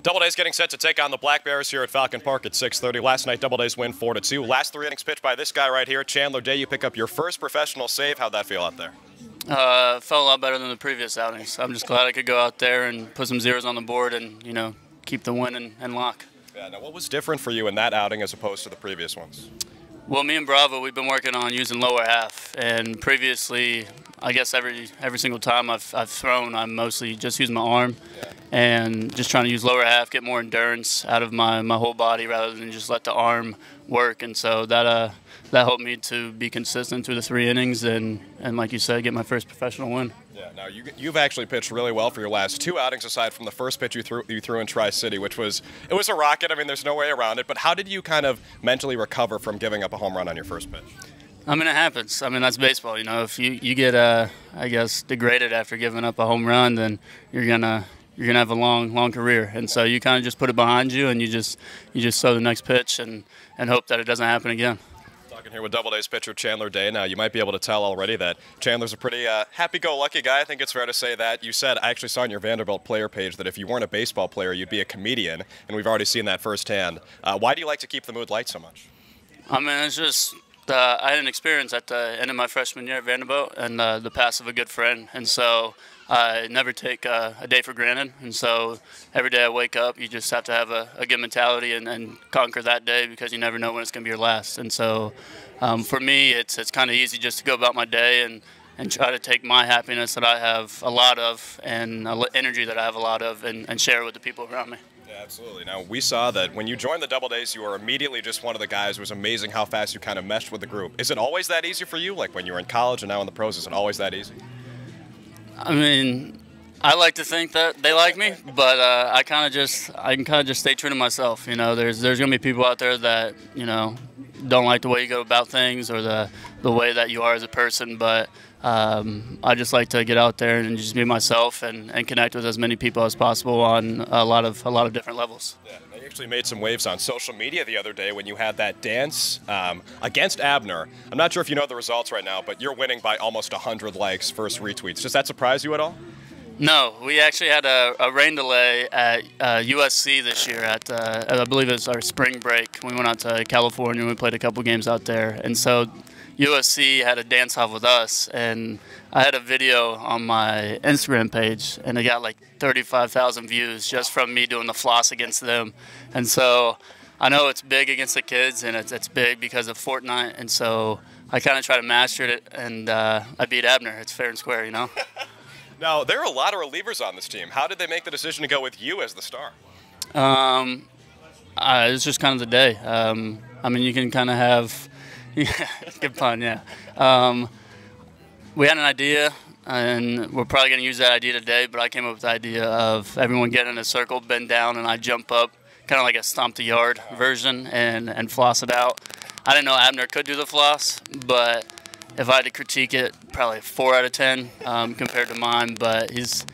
Doubledays getting set to take on the Black Bears here at Falcon Park at 6:30. Last night, Doubledays win 4-2. Last 3 innings pitched by this guy right here, Chandler. You pick up your first professional save. How'd that feel out there? Felt a lot better than the previous outings. I'm just glad I could go out there and put some zeros on the board and, keep the win and lock. Yeah, now what was different for you in that outing as opposed to the previous ones? Well, me and Bravo, we've been working on using lower half, and previously, I guess every single time I've thrown, I'm mostly just using my arm and just trying to use lower half, get more endurance out of my whole body rather than just let the arm work. And so that helped me to be consistent through the 3 innings and like you said, get my first professional win. Yeah, now you've actually pitched really well for your last 2 outings aside from the first pitch you threw in Tri-City, which was a rocket. I mean, there's no way around it. But how did you kind of mentally recover from giving up a home run on your first pitch? I mean, it happens. I mean, that's baseball. If you get I guess degraded after giving up a home run, then you're gonna have a long career. And so you kind of just put it behind you and you just throw the next pitch and hope that it doesn't happen again. Talking here with Doubledays pitcher Chandler Day. Now, you might be able to tell already that Chandler's a pretty happy-go-lucky guy. I think it's fair to say that. You said, I actually saw on your Vanderbilt player page that if you weren't a baseball player, you'd be a comedian, and we've already seen that firsthand. Why do you like to keep the mood light so much? I mean, it's just I had an experience at the end of my freshman year at Vanderbilt and the pass of a good friend, and so I never take a day for granted. And so every day I wake up, you just have to have a good mentality and conquer that day because you never know when it's going to be your last. And so for me, it's kind of easy just to go about my day and try to take my happiness that I have a lot of and energy that I have a lot of and share it with the people around me. Yeah, absolutely. Now, we saw that when you joined the Doubledays, you were immediately just one of the guys. It was amazing how fast you kind of meshed with the group. Is it always that easy for you? Like when you were in college and now in the pros, is it always that easy? I mean, I like to think that they like me, but I can kind of just stay true to myself. There's going to be people out there that, don't like the way you go about things or the way that you are as a person, but I just like to get out there and just be myself and connect with as many people as possible on a lot of different levels. Yeah, you actually made some waves on social media the other day when you had that dance against Abner. I'm not sure if you know the results right now, but you're winning by almost 100 likes, first retweets. Does that surprise you at all? No, we actually had a rain delay at USC this year at, I believe it was our spring break. We went out to California and we played a couple games out there. And so USC had a dance-off with us, and I had a video on my Instagram page, and it got like 35,000 views just from me doing the floss against them. And so I know it's big against the kids, and it's big because of Fortnite, and so I kind of try to master it, and I beat Abner. It's fair and square, Now, there are a lot of relievers on this team. How did they make the decision to go with you as the star? It's just kind of the day. I mean, you can kind of have good pun, yeah. We had an idea, and we're probably going to use that idea today, but I came up with the idea of everyone getting in a circle, bend down, and I jump up, kind of like a stomp the yard version, and floss it out. I didn't know Abner could do the floss, but if I had to critique it, probably 4 out of 10 compared to mine, but he's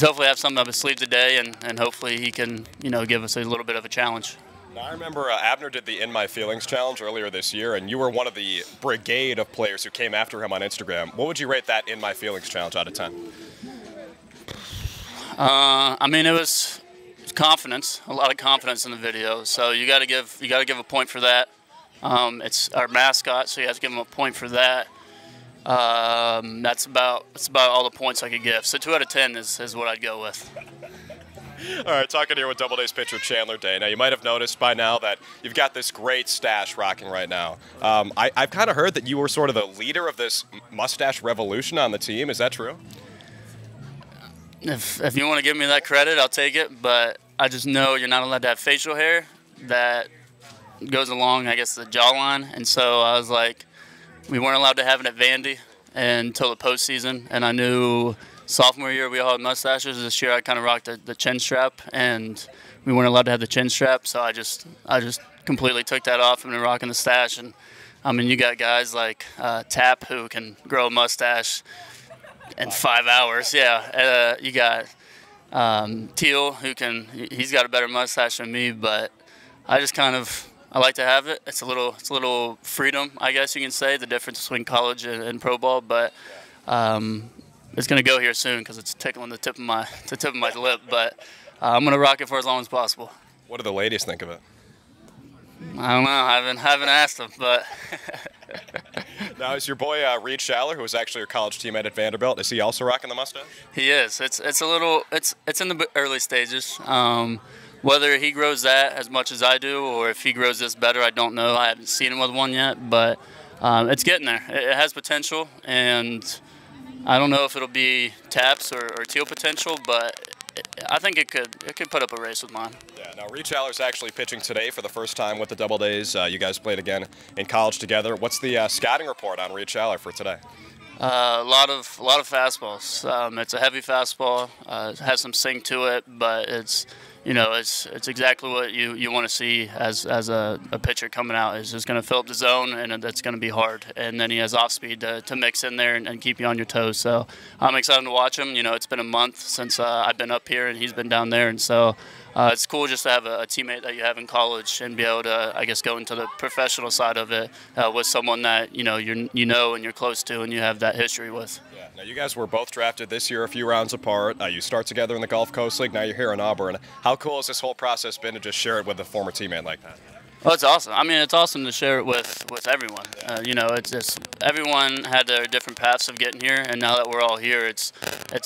hopefully have something up his sleeve today, and hopefully he can, give us a little bit of a challenge. Now, I remember Abner did the In My Feelings challenge earlier this year, and you were one of the brigade of players who came after him on Instagram. What would you rate that In My Feelings challenge out of 10? I mean, it was confidence, a lot of confidence in the video. So you got to give a point for that. It's our mascot, so you have to give him a point for that. That's about all the points I could give. So 2 out of 10 is what I'd go with. All right, talking here with Doubledays pitcher Chandler Day. Now, you might have noticed by now that you've got this great stash rocking right now. I've kind of heard that you were sort of the leader of this mustache revolution on the team. Is that true? If you want to give me that credit, I'll take it. But I just know you're not allowed to have facial hair that goes along, I guess, the jawline. And so I was like, we weren't allowed to have it at Vandy until the postseason. And I knew sophomore year we all had mustaches. This year I kind of rocked the chin strap, and we weren't allowed to have the chin strap, so I just completely took that off and been rocking the stash. And I mean, you got guys like Tap who can grow a mustache in 5 hours. Yeah, you got Teal he's got a better mustache than me, but I just I like to have it. It's a little freedom, I guess you can say, the difference between college and pro ball, but it's going to go here soon because it's tickling the tip of my lip. But I'm going to rock it for as long as possible. What do the ladies think of it? I don't know. I haven't asked them, but Now, is your boy Reed Schaller, who was actually your college teammate at Vanderbilt, is he also rocking the mustache? he is. It's in the early stages. Whether he grows that as much as I do, or if he grows this better, I don't know. I haven't seen him with one yet, but it's getting there. It has potential, and I don't know if it'll be Taps or Teal potential, but I think it could put up a race with mine. Yeah. Now, Reed Schaller's actually pitching today for the first time with the Doubledays. You guys played again in college together. What's the scouting report on Reed Schaller for today? A lot of fastballs. It's a heavy fastball. It has some sing to it, but it's exactly what you want to see as a pitcher coming out. Is just going to fill up the zone, and that's going to be hard. And then he has off speed to mix in there and keep you on your toes. So I'm excited to watch him. It's been a month since I've been up here and he's been down there, and so it's cool just to have a teammate that you have in college and be able to, I guess, go into the professional side of it with someone that you know and you're close to and you have that history with. Yeah. Now, you guys were both drafted this year a few rounds apart. You start together in the Gulf Coast League. Now you're here in Auburn. How cool has this whole process been to just share it with a former teammate like that? Well, it's awesome. I mean, it's awesome to share it with everyone. It's just everyone had their different paths of getting here, and now that we're all here, it's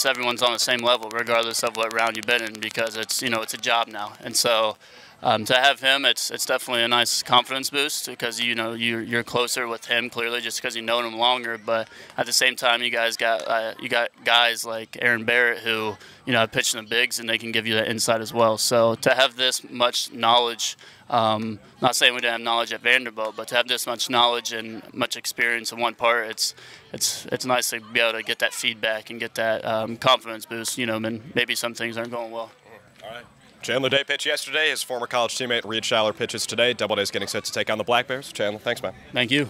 everyone's on the same level, regardless of what round you've been in, because it's a job now. And so to have him, it's definitely a nice confidence boost because you're closer with him clearly just because you've known him longer. But at the same time, you got guys like Aaron Barrett who have pitched in the bigs and they can give you that insight as well. So to have this much knowledge. Not saying we didn't have knowledge at Vanderbilt, but to have this much knowledge and much experience in one part, it's nice to be able to get that feedback and get that confidence boost. When maybe some things aren't going well. All right. Chandler Day pitched yesterday. His former college teammate Reed Schaller pitches today. Doubledays getting set to take on the Black Bears. Chandler, thanks, man. Thank you.